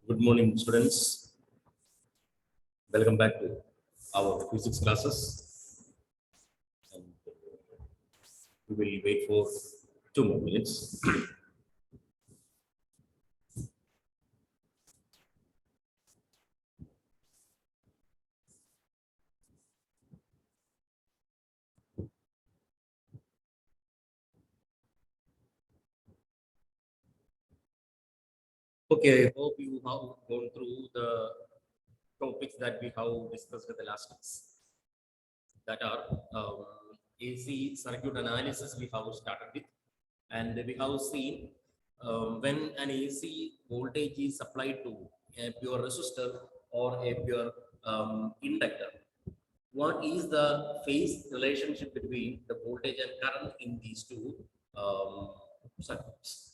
Good morning, students. Welcome back to our physics classes. And we will wait for 2 more minutes. Okay, I hope you have gone through the topics that we have discussed in the last class. That are AC circuit analysis we have started with, and we have seen when an AC voltage is supplied to a pure resistor or a pure inductor, what is the phase relationship between the voltage and current in these two circuits.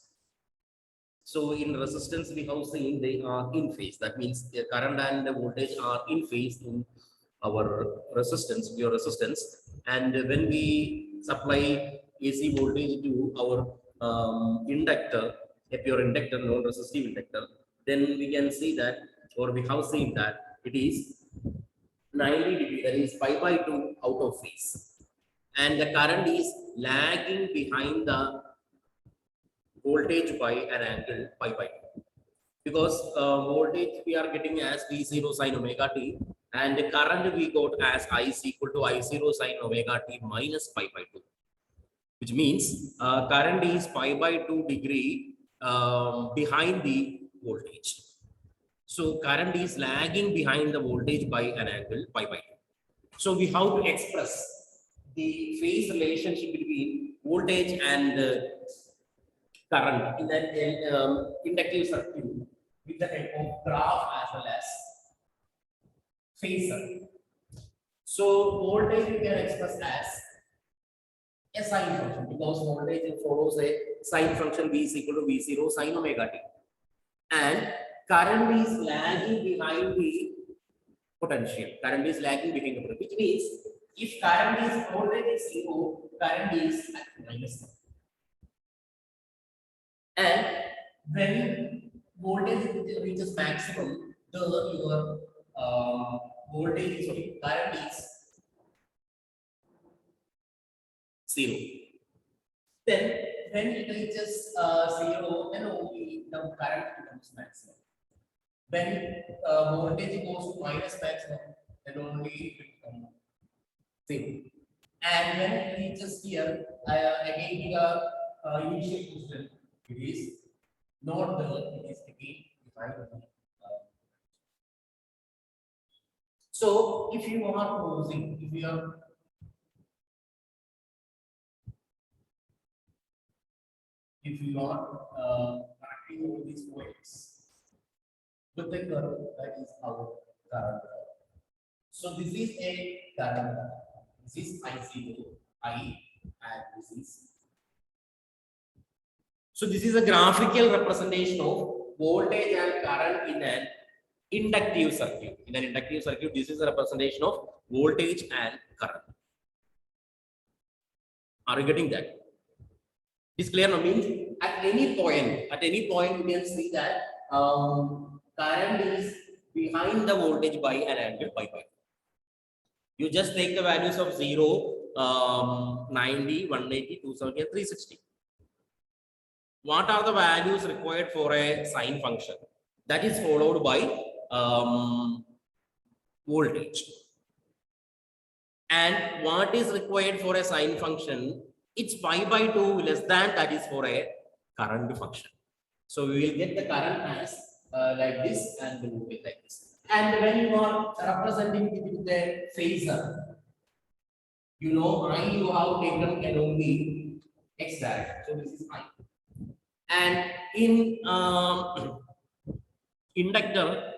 So in resistance, we have seen they are in phase. That means the current and the voltage are in phase in our resistance, pure resistance. And when we supply AC voltage to our inductor, a pure inductor, non-resistive inductor, then we can see that, or we have seen that it is 90 degree, that is pi by 2 out of phase. And the current is lagging behind the voltage by an angle pi by 2. Because voltage we are getting as V0 sine omega t, and the current we got as I is equal to I0 sine omega t minus pi by 2, which means current is pi by 2 degree behind the voltage. So current is lagging behind the voltage by an angle pi by 2. So we have to express the phase relationship between voltage and current in an inductive circuit with the help of graph as well as phasor. So voltage we can express as a sine function, because voltage follows a sine function V is equal to V0 sine omega t, and current is lagging behind the potential. Current is lagging behind the potential, which means if current is voltage is 0, current is at minus 1. And when voltage reaches maximum, your voltage, sorry, current is 0. Then when it reaches 0, then only the current becomes maximum. When voltage goes to minus maximum, then only it becomes 0. And when it reaches here, again the initial position, it is not there, it is again behind the so if you are closing, if you are connecting all these points with the curve, that is our current. So this is a current. This is I0, I, and this is. So this is a graphical representation of voltage and current in an inductive circuit. In an inductive circuit, this is a representation of voltage and current. Are you getting that? It's clear now. Means at any point you can see that current is behind the voltage by an angle pi by 2. You just take the values of 0, 90, 180, 270, and 360. What are the values required for a sine function? That is followed by voltage. And what is required for a sine function? It's pi by 2 less than, that is for a current function. So we will get the current as like this, and the voltage like this. And when you are representing it with the phasor, you know I you have taken can only x direction. So this is I. And in inductor,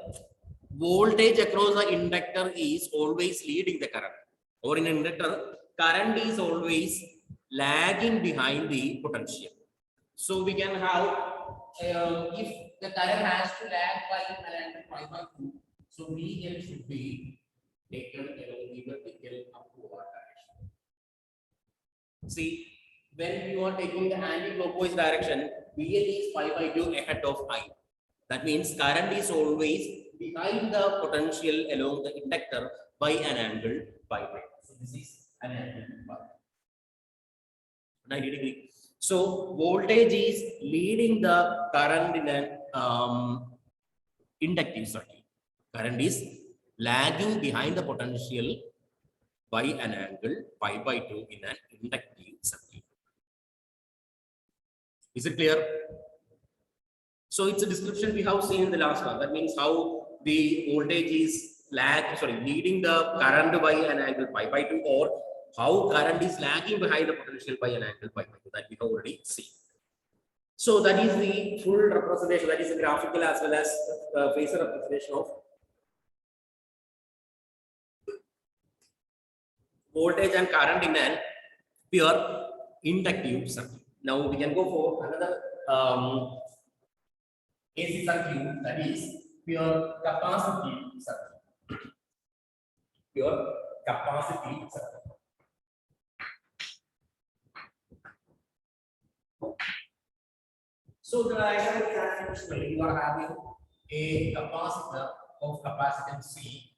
voltage across the inductor is always leading the current, or in inductor, current is always lagging behind the potential. So we can have if the current has to lag by an angle pi by 2, so VL should be taken along the vertical upward direction. See, when you are taking the anti-clockwise direction, VL is pi by 2 ahead of I. That means current is always behind the potential along the inductor by an angle pi by. So this is an angle pi. 90 degree. So voltage is leading the current in an inductive circuit. Current is lagging behind the potential by an angle pi by 2 in an inductive circuit. Is it clear? So it's a description we have seen in the last one. That means how the voltage is leading the current by an angle pi by 2, or how current is lagging behind the potential by an angle pi by 2, that we have already seen. So that is the full representation, that is the graphical as well as phasor representation of voltage and current in an pure inductive circuit. Now we can go for another AC circuit, that is pure capacitive circuit. Pure capacitive circuit. So the diagram is actually you are having a capacitor of capacitance C,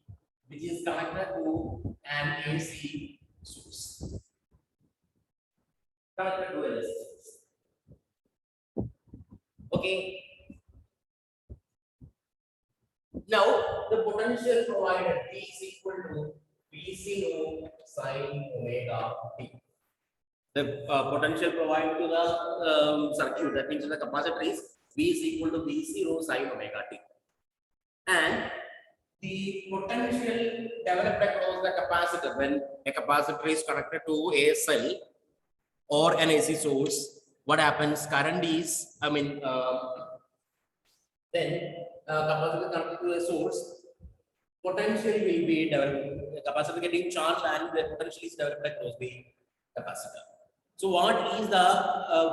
which is connected to an AC source. Connected to a resistance. Okay. Now the potential provided P is equal to V0 sin omega t. The potential provided to the circuit, that means the capacitor, is V is equal to V0 sin omega t. And the potential developed across the capacitor when a capacitor is connected to a cell or an AC source, what happens? Current is, then capacitor connected to a source, potential will be developed. The capacitor getting charged and the potential is developed across the capacitor. So what is the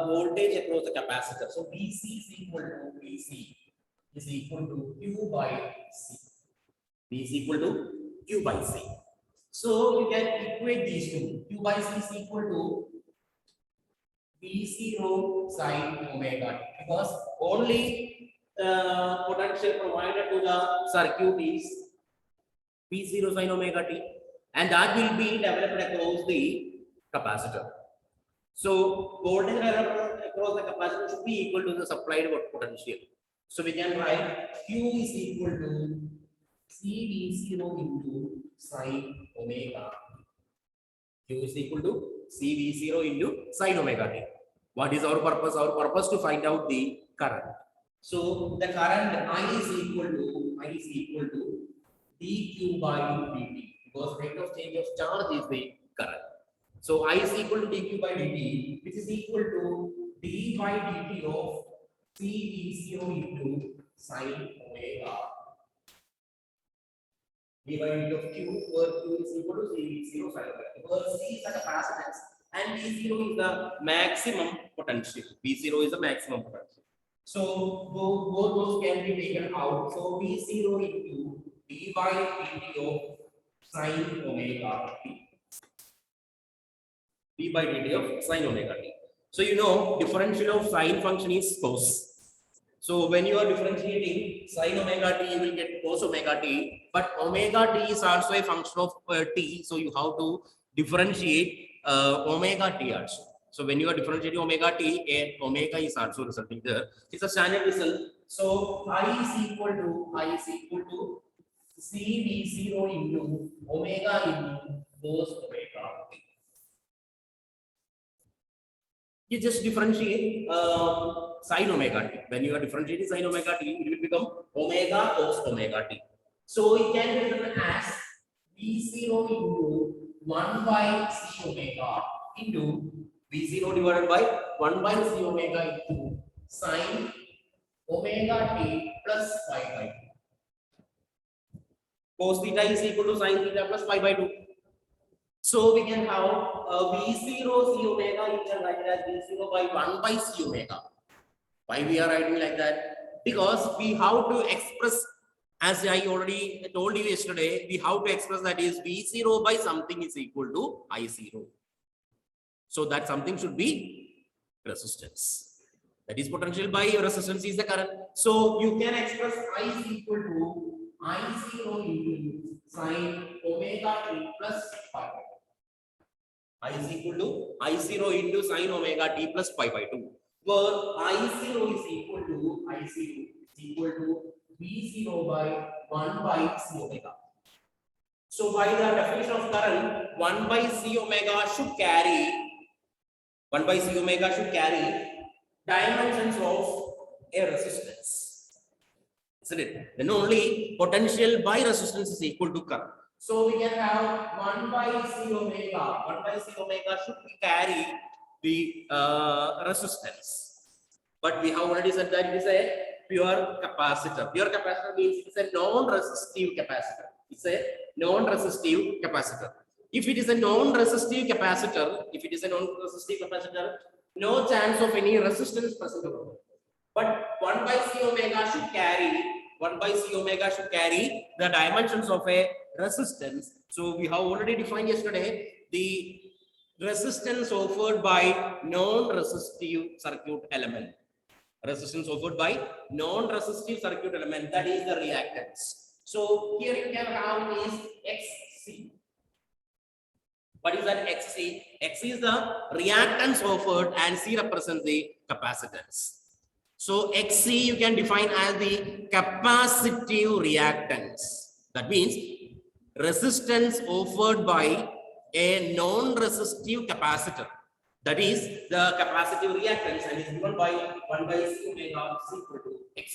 voltage across the capacitor? So VC is equal to VC is equal to Q by C. V is equal to Q by C. So you can equate these two. Q by C is equal to V0 sin omega t, because only potential provided to the circuit is V0 sin omega t, and that will be developed across the capacitor. So voltage developed across the capacitor should be equal to the supplied potential. So we can write Q is equal to CV0 into sin omega. Q is equal to CV0 into sin omega t. What is our purpose? Our purpose to find out the current. So the current I is equal to dq by dt, because rate of change of charge is the current. So I is equal to dq by dt, which is equal to d by dt of CV0 into sin omega. D by dt of q, where q is equal to CV0 sin omega, because C is the capacitance and V0 is the maximum potential. V0 is the maximum potential. So both those can be taken out. So V0 into d by dt of sin omega t. D by dt of sin omega t. So you know differential of sine function is cos. So when you are differentiating sin omega t, you will get cos omega t. But omega t is also a function of t. So you have to differentiate omega t also. So when you are differentiating omega t, omega is also resulting there. It's a standard result. So I is equal to CV0 into omega into cos omega t. You just differentiate sin omega t. When you are differentiating sin omega t, it will become omega cos omega t. So it can be written as V0 into 1 by c omega into V0 divided by 1 by c omega into sin omega t plus pi by 2. Cos theta is equal to sin theta plus pi by 2. So we can have V0 c omega, you can write it as V0 by 1 by c omega. Why we are writing like that? Because we have to express, as I already told you yesterday, we have to express that is V0 by something is equal to I0. So that something should be resistance. That is potential by resistance is the current. So you can express I is equal to I0 into sine omega t plus pi. I is equal to I0 into sine omega t plus pi by 2. Where I0 is equal to V0 by 1 by c omega. So by the definition of current, 1 by c omega should carry dimensions of a resistance. Isn't it? Then only potential by resistance is equal to current. So we can have 1 by c omega. 1 by c omega should carry the resistance. But we have already said that it is a pure capacitor. Pure capacitor means it's a non-resistive capacitor. It's a non-resistive capacitor. If it is a non-resistive capacitor, no chance of any resistance present over there. But 1 by c omega should carry the dimensions of a resistance. So we have already defined yesterday the resistance offered by non-resistive circuit element. Resistance offered by non-resistive circuit element, that is the reactance. So here you can have is XC. What is that XC? X is the reactance offered and C represents the capacitance. So XC you can define as the capacitive reactance. That means resistance offered by a non-resistive capacitor. That is the capacitive reactance and is given by 1 by c omega is equal to X.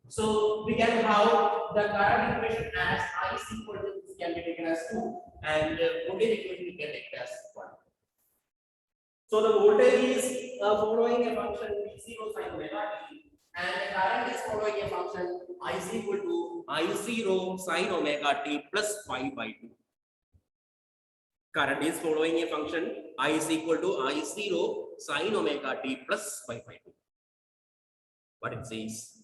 So we can have the current equation as I is equal to this can be taken as 2 and voltage equation we can take it as 1. So the voltage is following a function V0 sin omega t and the current is following a function I is equal to I0 sin omega t plus pi by 2. Current is following a function I is equal to I0 sin omega t plus pi by 2. What it says?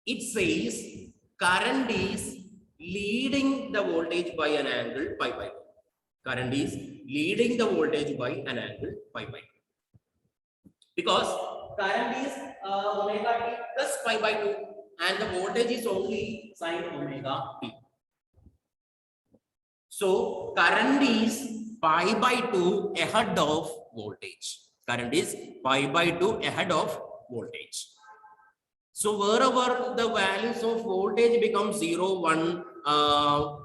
It says current is leading the voltage by an angle pi by 2. Current is leading the voltage by an angle pi by 2. Because current is omega t plus pi by 2 and the voltage is only sin omega t. So current is pi by 2 ahead of voltage. Current is pi by 2 ahead of voltage. So wherever the values of voltage become 0, 1,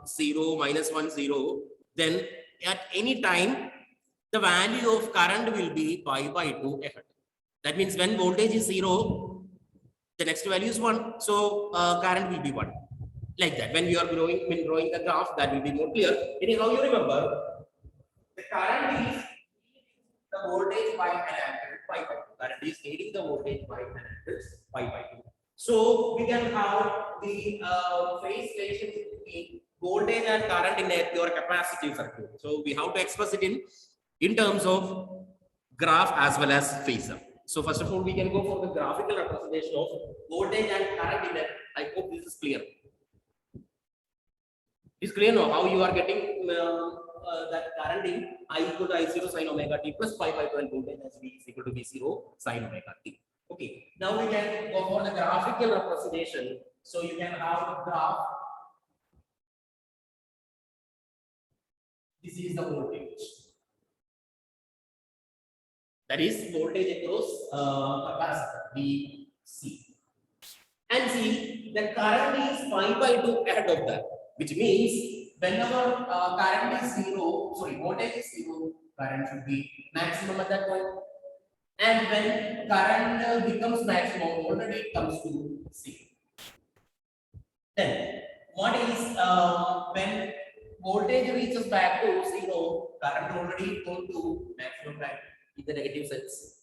0, minus 1, 0, then at any time the value of current will be pi by 2 ahead. That means when voltage is 0, the next value is 1. So current will be 1. Like that. When we are drawing the graph, that will be more clear. Anyhow, you remember the current is the voltage by an angle pi by 2. Current is leading the voltage by an angle pi by 2. So we can have the phase relationship between voltage and current in a pure capacitive circuit. So we have to express it in terms of graph as well as phasor. So first of all, we can go for the graphical representation of voltage and current in a. I hope this is clear. Is clear now how you are getting that current in I equal to I0 sin omega t plus pi by 2 and voltage as V is equal to V0 sin omega t. Okay, now we can go for the graphical representation. So you can have the graph. This is the voltage. That is voltage across capacitor VC. And see, the current is pi by 2 ahead of that, which means whenever current is 0, voltage is 0, current should be maximum at that point. And when current becomes maximum, already it comes to 0. Then, what is when voltage reaches back to 0, current already goes to maximum value in the negative sense.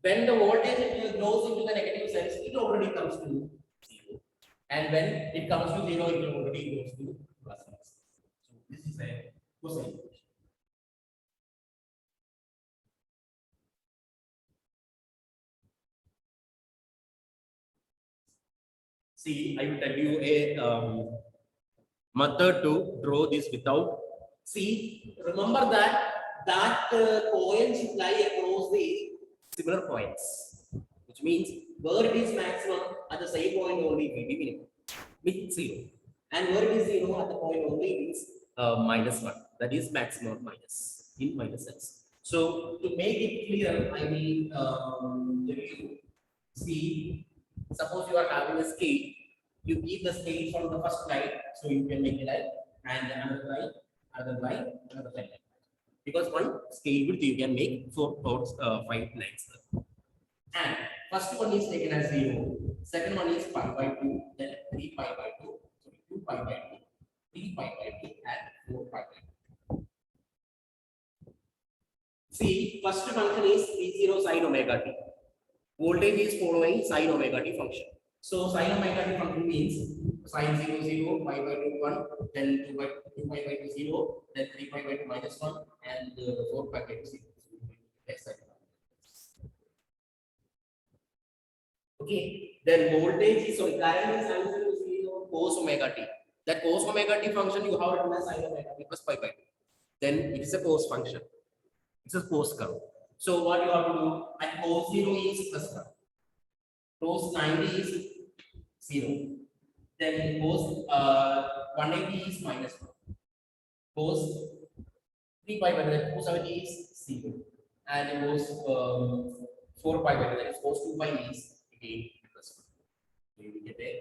When the voltage goes into the negative sense, it already comes to 0. And when it comes to 0, it already goes to plus. So this is a cosine. See, I will tell you a method to draw this without. See, remember that coin should lie across the similar points, which which means where it is maximum at the same point only it will be minimum, means 0. And where it is 0 at the point only means -1. That is maximum minus in minus sense. So to make it clear, I will tell you. See, suppose you are having a scale. You keep the scale from the first line, so you can make a line, and another line, another line, another line. Because one scale width you can make 4 or 5 lines. And first one is taken as 0, second one is pi by 2, then 3 pi by 2, sorry, 2 pi by 2, 3 pi by 2, and 4 pi by 2. See, first function is P0 sin omega t. Voltage is following sin omega t function. So sin omega t function means sin 0 0, pi by 2 1, then 2 pi by 2 0, then 3 pi by 2 minus 1, and 4 pi by 2 0. Okay, then voltage is, sorry, current is sin 0 0 cos omega t. That cos omega t function you have written as sin omega t plus pi by 2. Then it is a cos function. It's a cos curve. So what you have to do, at cos 0 is plus 1, cos 90 is 0, then cos 180 is minus 1, cos 3 pi by 2, cos 70 is 0, and cos 4 pi by 2, that is cos 2 pi is again plus 1. So you will get a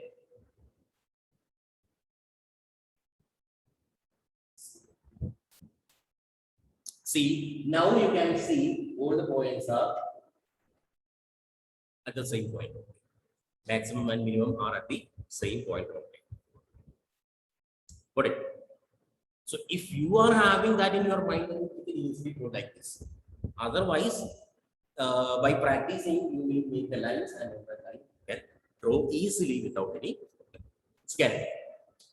see, now you can see all the points are at the same point. Maximum and minimum are at the same point. Got it? So if you are having that in your mind, then you can easily go like this. Otherwise, by practicing, you will make the lines and the line can draw easily without any scan.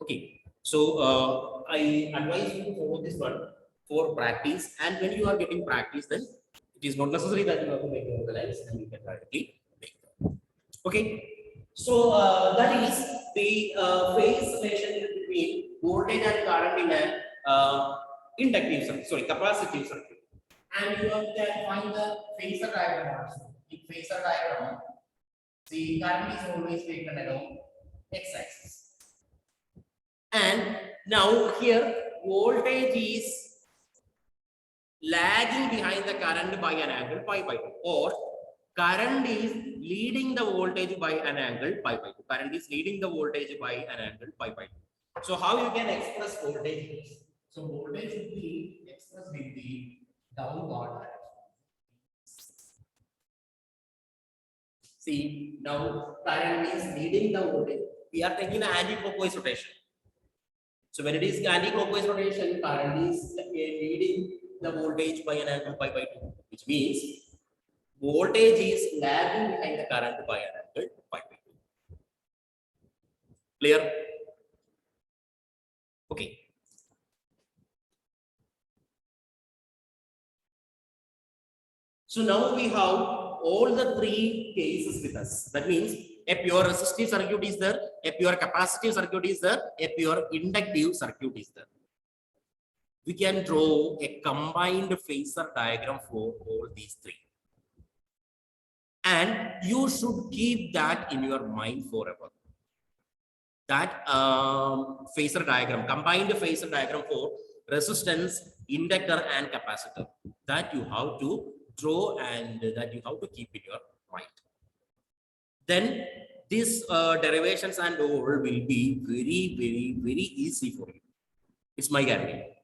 Okay. So I advise you to follow this one for practice, and when you are getting practice, then it is not necessary that you have to make the lines, and you can directly make them. Okay. So that is the phase relationship between voltage and current in an inductive circuit, sorry, capacitive circuit. And you have to find the phasor diagram also. In phasor diagram, the current is always taken along x-axis. And now here voltage is lagging behind the current by an angle pi by 2, or current is leading the voltage by an angle pi by 2. Current is leading the voltage by an angle pi by 2. So how you can express voltage? So voltage will be expressed in the downward direction. See, now current is leading the voltage. We are taking an anti-clockwise rotation. So when it is anti-clockwise rotation, current is leading the voltage by an angle pi by 2, which means voltage is lagging behind the current by an angle pi by 2. Clear? Okay. So now we have all the three cases with us. That means a pure resistive circuit is there, a pure capacitive circuit is there, a pure inductive circuit is there. We can draw a combined phasor diagram for all these three. And you should keep that in your mind forever. That phasor diagram, combined phasor diagram for resistance, inductor, and capacitor, that you have to draw and that you have to keep in your mind. Then these derivations and all will be very easy for you. It's my guarantee.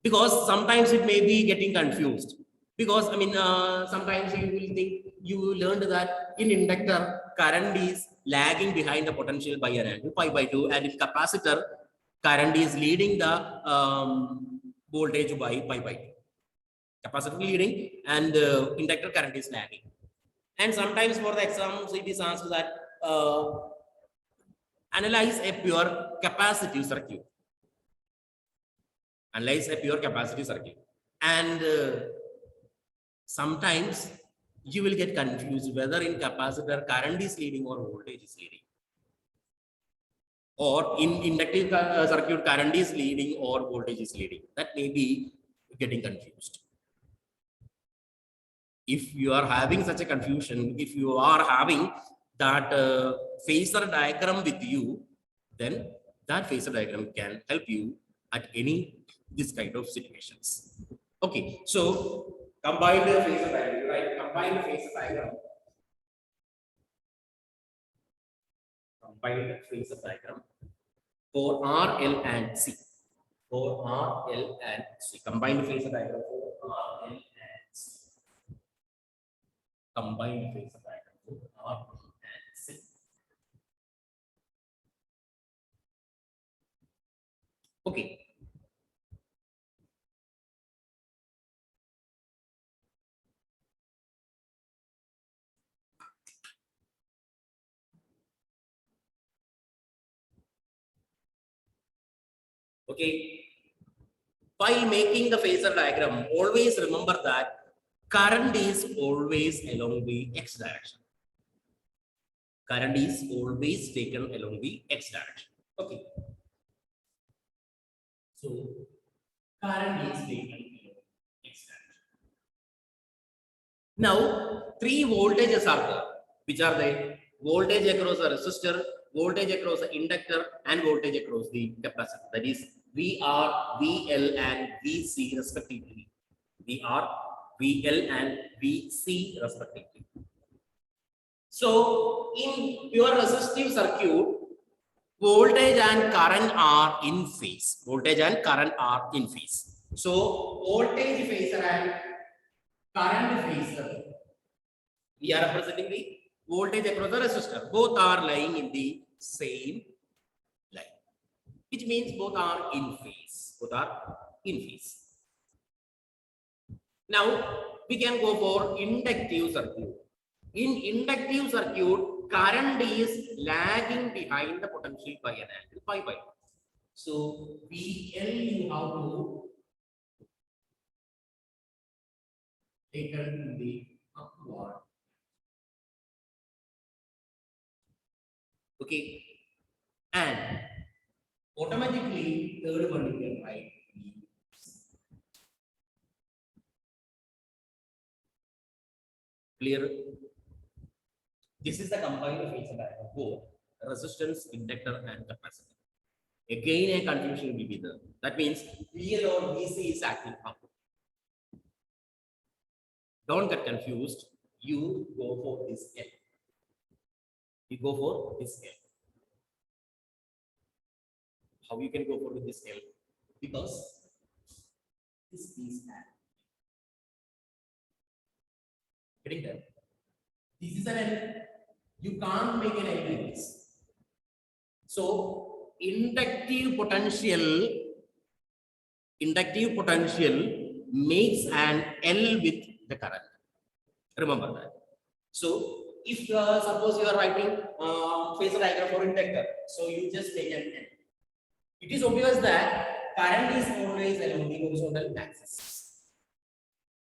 Because sometimes it may be getting confused. Because I mean, sometimes you will think you learned that in inductor, current is lagging behind the potential by an angle pi by 2, and in capacitor, current is leading the voltage by pi by 2. Capacitor leading and inductor current is lagging. And sometimes for the exams, it is asked that analyze a pure capacitive circuit. Analyze a pure capacitive circuit. And sometimes you will get confused whether in capacitor current is leading or voltage is leading. Or in inductive circuit current is leading or voltage is leading. That may be getting confused. If you are having such a confusion, if you are having that phasor diagram with you, then that phasor diagram can help you at any this kind of situations. Okay, so combine the phasor diagram, right? Combine the phasor diagram. Combine the phasor diagram for R, L, and C. For R, L, and C. Combine the phasor diagram for R, L, and C. Combine the phasor diagram for R, L, and C. Okay. Okay. While making the phasor diagram, always remember that current is always along the x direction. Current is always taken along the x direction. Okay. So current is taken along x direction. Now, three voltages are there. Which are they? Voltage across a resistor, voltage across the inductor, and voltage across the capacitor. That is VR, VL, and VC respectively. VR, VL, and VC respectively. So, in pure resistive circuit, voltage and current are in phase. Voltage and current are in phase. So, voltage phasor and current phasor, we are representing the voltage across the resistor. Both are lying in the same line, which means both are in phase. Both are in phase. Now, we can go for inductive circuit. In inductive circuit, current is lagging behind the potential by an angle pi by 2. So, VL you have to take in the upward. Okay, and automatically third one you can write. Clear? This is the combined phasor diagram for resistance, inductor, and capacitor. Again, a confusion will be there. That means VL or VC is acting up. Don't get confused. You go for this L. You go for this L. How you can go for this L? Because this is L. Getting that? This is an L. You can't make an L like this. So, inductive potential makes an L with the current. Remember that. So, if suppose you are writing phasor diagram for inductor, so you just take an L. It is obvious that current is always along the horizontal axis.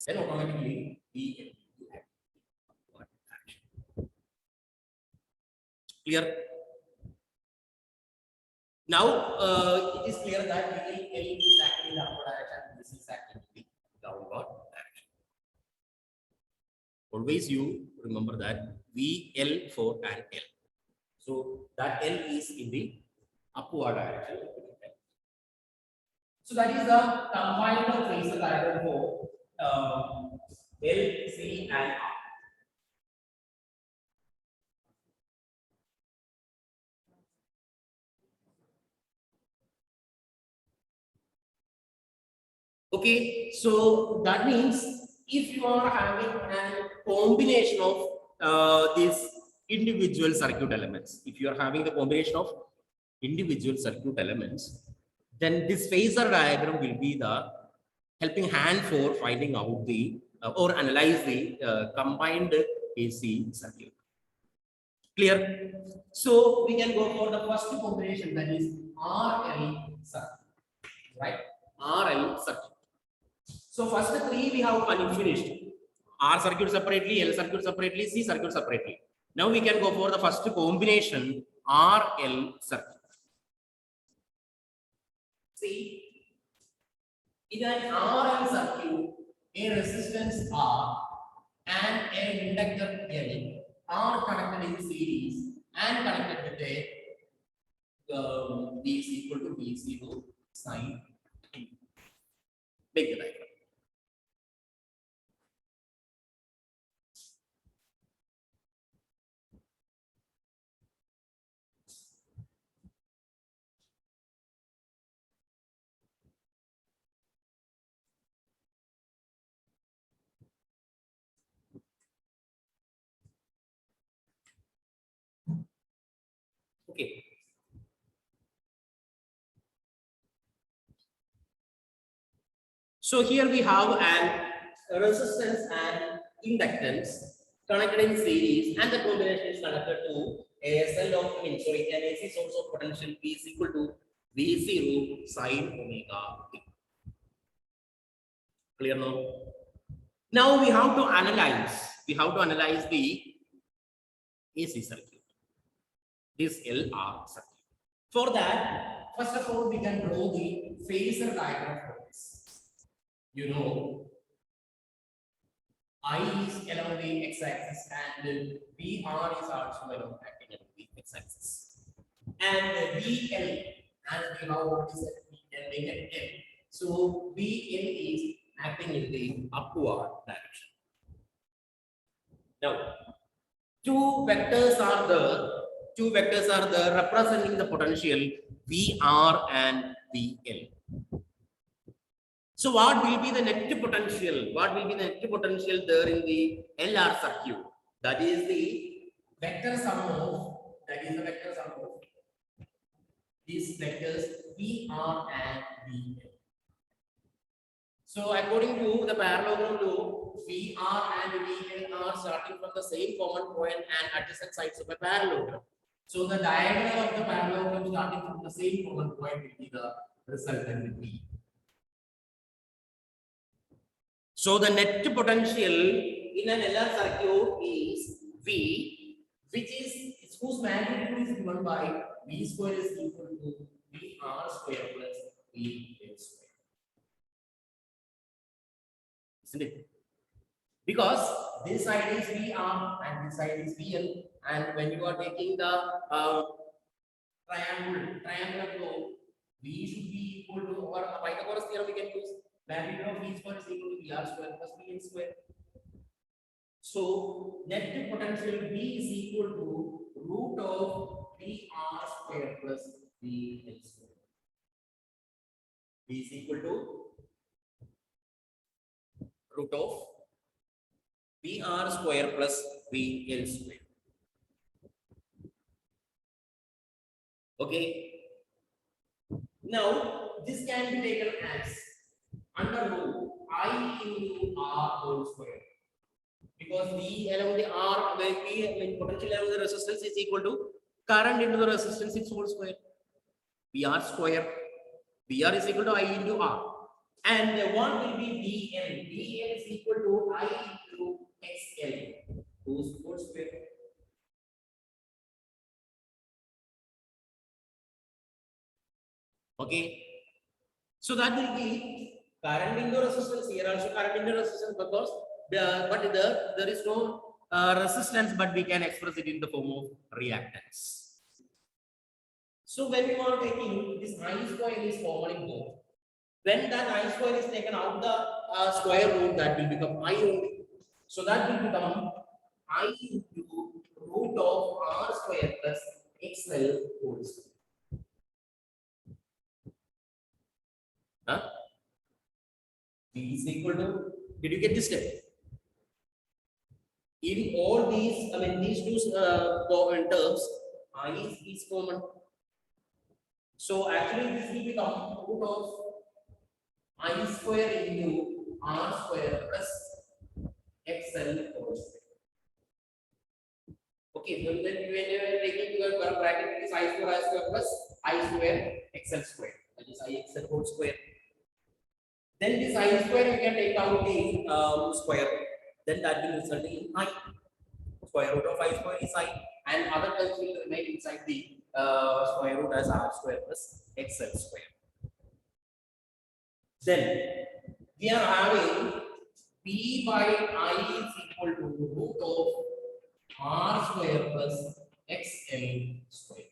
Then automatically we have clear. Now it is clear that L is acting in the upward direction, this is acting in the downward direction. Always you remember that VL for an L. So that L is in the upward direction. So that is the combined phasor diagram for L, C, and R. Okay, so that means if you are having a combination of these individual circuit elements, if you are having the combination of individual circuit elements, then this phasor diagram will be the helping hand for finding out the or analyze the combined AC circuit. Clear? So we can go for the first combination, that is RL circuit, right? RL circuit. So first three we have finished. R circuit separately, L circuit separately, C circuit separately. Now we can go for the first combination RL circuit. See, in an RL circuit, a resistance R and an inductor L are connected in series and connected with a V is equal to V0 sine t. Make the diagram. Okay. So here we have an resistance and inductance connected in series, and the combination is connected to a cell of an AC source of potential V is equal to V0 sine omega t. Clear now? Now we have to analyze. We have to analyze the AC circuit. This LR circuit. For that, first of all, we can draw the phasor diagram for this. You know, I is along the x-axis and VR is also along the x-axis. And VL, as we have already said, we can make it L. So VL is acting in the upward direction. Now, two vectors are there representing the potential VR and VL. So what will be the net potential? What will be the net potential there in the LR circuit? That is the vector sum of these vectors VR and VL. So according to the parallelogram law, VR and VL are starting from the same common point and adjacent sides of a parallelogram. So the diagonal of the parallelogram starting from the same common point will be the resultant V. So the net potential in an LR circuit is V, which is whose magnitude is given by V square is equal to VR square plus VL square. Isn't it? Because this side is VR and this side is VL, and when you are taking the triangular flow, V should be equal to, or Pythagoras theorem we can use, magnitude of V square is equal to VR square plus VL square. So net potential V is equal to root of VR square plus VL square. V is equal to root of VR square plus VL square. Okay. Now this can be taken as under root I into R whole square, because V along the R, when potential along the resistance is equal to current into the resistance its whole square. VR square. VR is equal to I into R. And what will be VL? VL is equal to I into XL, whose whole square. Okay. So that will be current into resistance. Here also current into resistance, because there is no resistance, but we can express it in the form of reactance. So when you are taking this I square is common in both. When that I square is taken out the square root, that will become I only. So that will become I into root of R square plus XL whole square. Huh? V is equal to, did you get this step? In all these, these two terms, I is common. So actually this will become root of I square into R square plus XL whole square. Okay, so then when you are taking your bracket, is I square plus I square XL square. That is I XL whole square. Then this I square, you can take out the square root. Then that will result in I. Square root of I square is I, and other terms will remain inside the square root as R square plus XL square. Then we are having P by I is equal to root of R square plus XL square.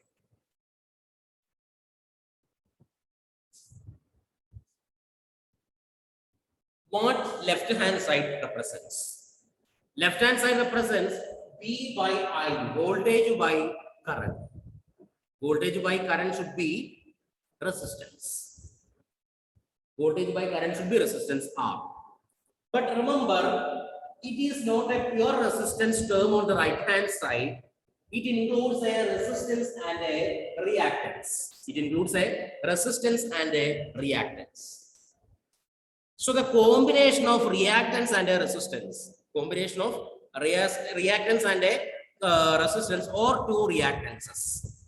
What left hand side represents? Left hand side represents V by I, voltage by current. Voltage by current should be resistance. Voltage by current should be resistance R. But remember, it is not a pure resistance term on the right hand side. It includes a resistance and a reactance. It includes a resistance and a reactance. So the combination of reactance and a resistance, combination of reactance and a resistance or two reactances.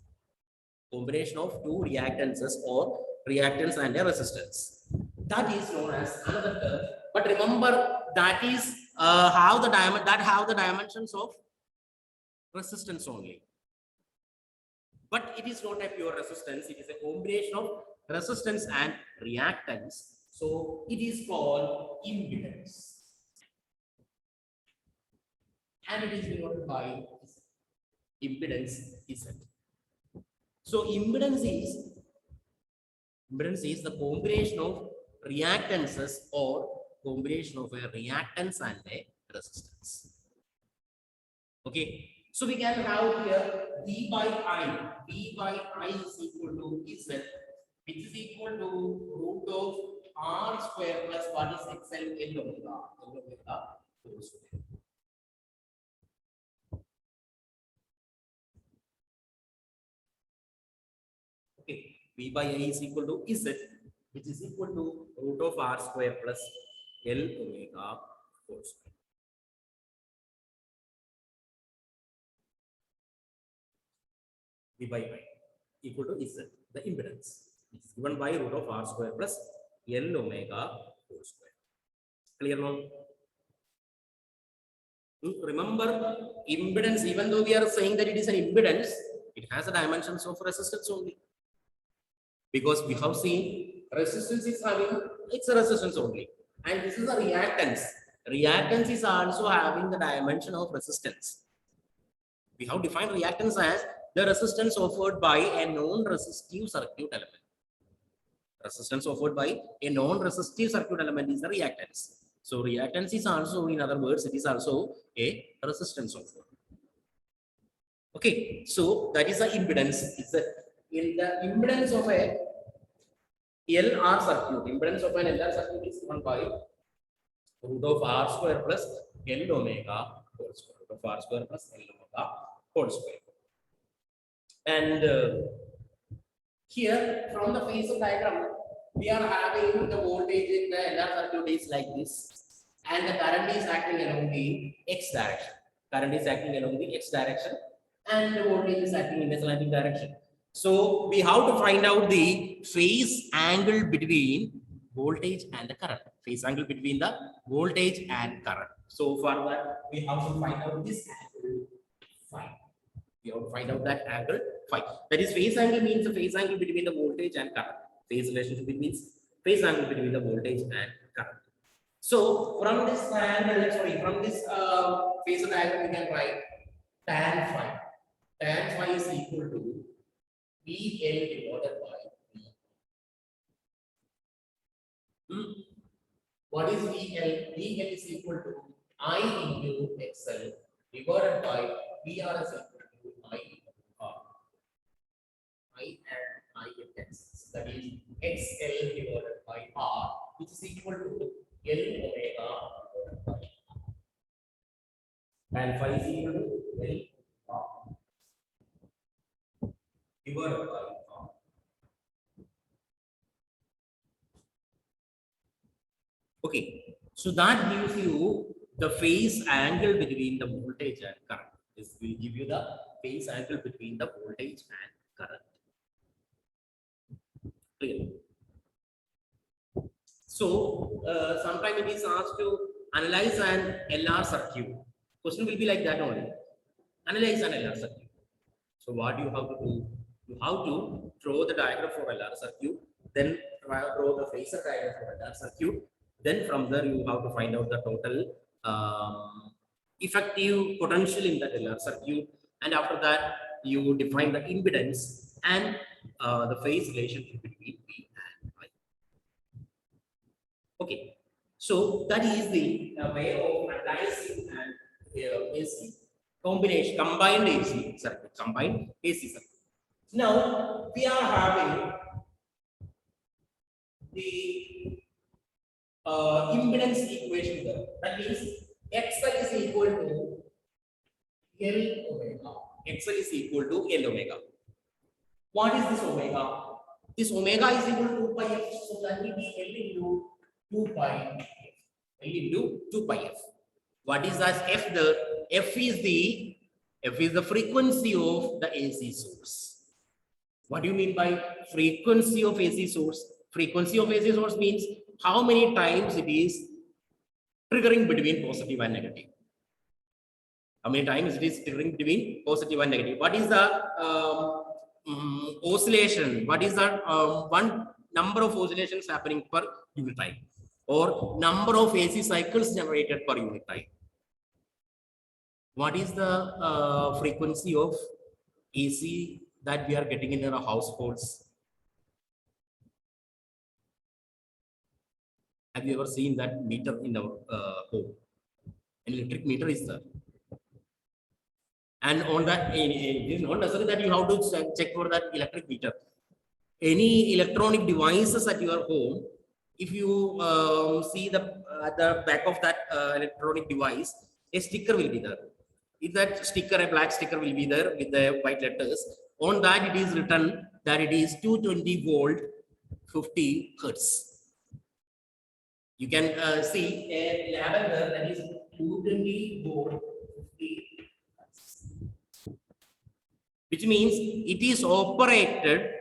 Combination of two reactances or reactance and a resistance. That is known as another term. But remember, that is have the dimensions of resistance only. But it is not a pure resistance. It is a combination of resistance and reactance. So it is called impedance. And it is denoted by impedance Z. So impedance is the combination of reactances or combination of a reactance and a resistance. Okay, so we can have here V by I. V by I is equal to Z, which is equal to root of R square plus what is XL L omega whole square. Okay, V by I is equal to Z, which is equal to root of R square plus L omega whole square. V by I equal to Z, the impedance is given by root of R square plus L omega whole square. Clear now? Remember, impedance, even though we are saying that it is an impedance, it has the dimensions of resistance only. Because we have seen resistance is having it's a resistance only, and this is a reactance. Reactance is also having the dimension of resistance. We have defined reactance as the resistance offered by a non-resistive circuit element. Resistance offered by a non-resistive circuit element is a reactance. So reactance is also, in other words, it is also a resistance offered. Okay, so that is the impedance. It's in the impedance of a LR circuit. Impedance of an LR circuit is given by root of R square plus L omega whole square. Root of R square plus L omega whole square. And here from the phasor diagram, we are having the voltage in the LR circuit is like this, and the current is acting along the X direction. Current is acting along the X direction, and the voltage is acting in the slanting direction. So we have to find out the phase angle between voltage and the current. Phase angle between the voltage and current. So for that, we have to find out this angle phi. We have to find out that angle phi. That is, phase angle means the phase angle between the voltage and current. Phase relationship means phase angle between the voltage and current. So from this angle, from this phasor diagram, we can write tan phi. Tan phi is equal to VL divided by V. What is VL? VL is equal to I into XL divided by VR is equal to I into R. I and I index. That is XL divided by R, which is equal to L omega divided by R. And phi is equal to L R divided by R. Okay, so that gives you the phase angle between the voltage and current. This will give you the phase angle between the voltage and current. Clear? So sometimes it is asked to analyze an LR circuit. Question will be like that only. Analyze an LR circuit. So what you have to do? You have to draw the diagram for LR circuit, then draw the phasor diagram for LR circuit, Then from there, you have to find out the total effective potential in that LR circuit. And after that, you define the impedance and the phase relationship between V and I. Okay. So that is the way of analyzing and AC combination, combined AC circuit, combined AC circuit. Now we are having the impedance equation there. That means XL is equal to L omega. XL is equal to L omega. What is this omega? This omega is equal to 2 pi f. So that will be L into 2 pi f. L into 2 pi f. What is that f there? F is the frequency of the AC source. What do you mean by frequency of AC source? Frequency of AC source means how many times it is triggering between positive and negative. How many times it is triggering between positive and negative. What is the oscillation? What is the one number of oscillations happening per unit time, or number of AC cycles generated per unit time? What is the frequency of AC that we are getting in our households? Have you ever seen that meter in our home? An electric meter is there. And on that, it is not necessary that you have to check for that electric meter. Any electronic devices at your home, if you see at the back of that electronic device, a sticker will be there. If that sticker, a black sticker will be there with the white letters. On that, it is written that it is 220 volt, 50 hertz. You can see a label there that is 220 volt, 50 hertz, which means it is operated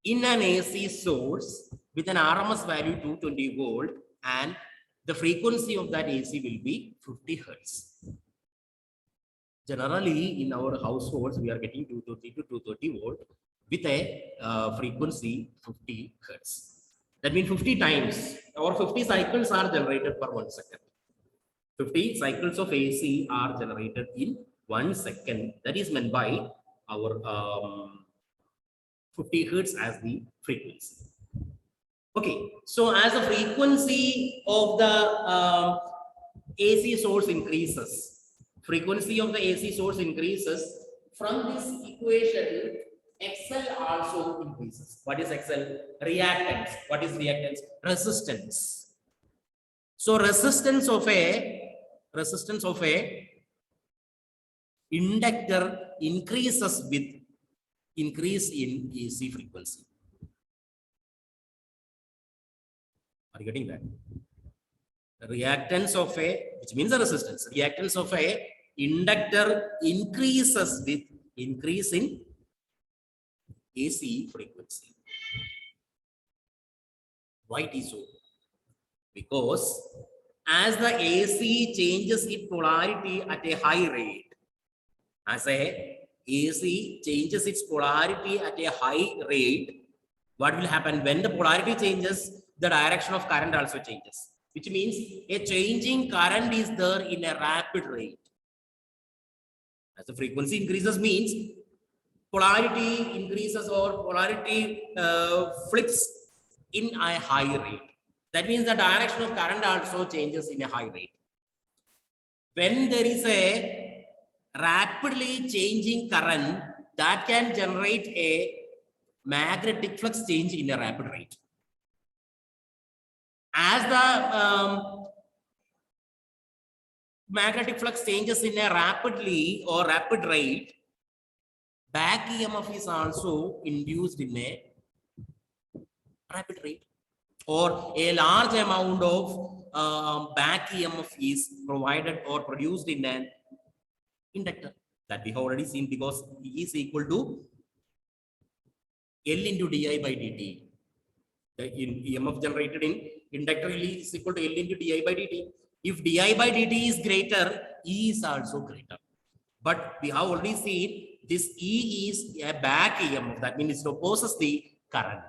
in an AC source with an RMS value 220 volt, and the frequency of that AC will be 50 hertz. Generally, in our households, we are getting 220 to 230 volt with a frequency 50 hertz. That means 50 times or 50 cycles are generated per 1 second. 50 cycles of AC are generated in 1 second. That is meant by our 50 hertz as the frequency. Okay, so as the frequency of the AC source increases, from this equation, XL also increases. What is XL? Reactance. What is reactance? Resistance. So resistance of a inductor increases with increase in AC frequency. Are you getting that? The reactance of which means the resistance, reactance of a inductor increases with increase in AC frequency. Why it is so? Because as the AC changes its polarity at a high rate, what will happen when the polarity changes? The direction of current also changes, which means a changing current is there in a rapid rate. As the frequency increases means polarity increases or polarity flips in a high rate. That means the direction of current also changes in a high rate. When there is a rapidly changing current, that can generate a magnetic flux change in a rapid rate. As the magnetic flux changes in a rapid rate, back EMF is also induced in a rapid rate, or a large amount of back EMF is provided or produced in an inductor. That we have already seen, because E is equal to L into di by dt. The EMF generated in inductor is equal to L into di by dt. If di by dt is greater, E is also greater. But we have already seen this E is a back EMF. That means it opposes the current.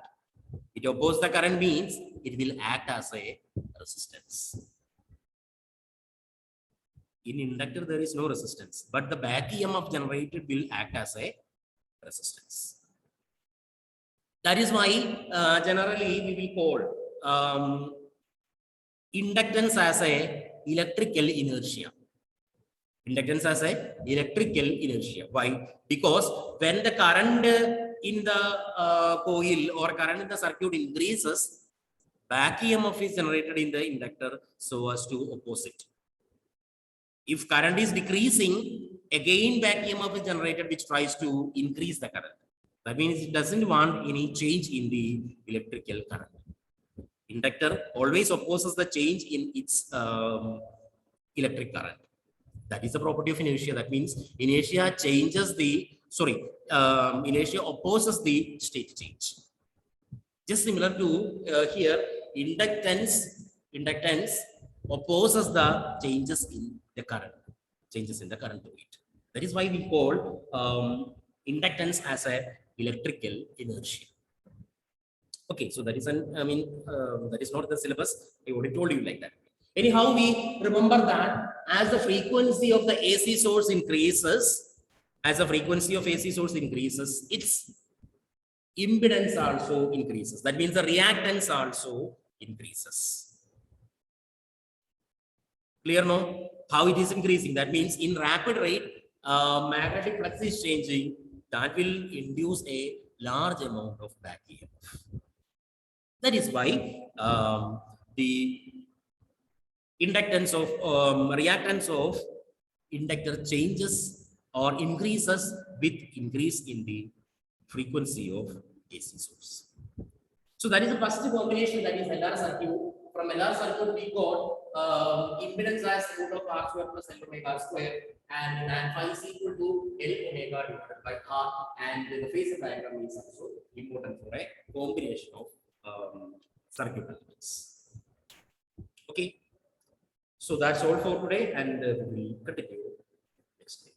It opposes the current means it will act as a resistance. In inductor, there is no resistance, but the back EMF generated will act as a resistance. That is why generally we will call inductance as a electrical inertia. Inductance as a electrical inertia. Why? Because when the current in the coil or current in the circuit increases, back EMF is generated in the inductor so as to oppose it. If current is decreasing, again back EMF is generated which tries to increase the current. That means it doesn't want any change in the electrical current. Inductor always opposes the change in its electric current. That is the property of inertia. That means inertia changes the, inertia opposes the state change. Just similar to here, inductance opposes the changes in the current, changes in the current to it. That is why we call inductance as a electrical inertia. Okay, so that is that is not the syllabus. I already told you like that. Anyhow, we remember that as the frequency of the AC source increases, its impedance also increases. That means the reactance also increases. Clear no? How it is increasing? That means in rapid rate, magnetic flux is changing. That will induce a large amount of back EMF. That is why the inductance of reactance of inductor changes or increases with increase in the frequency of AC source. So that is the first combination, that is LR circuit. From LR circuit we got impedance as root of R square plus L omega square, and tan phi is equal to L omega divided by R, and the phasor diagram is also important for a combination of circuit elements. Okay, so that's all for today, and we will continue next day.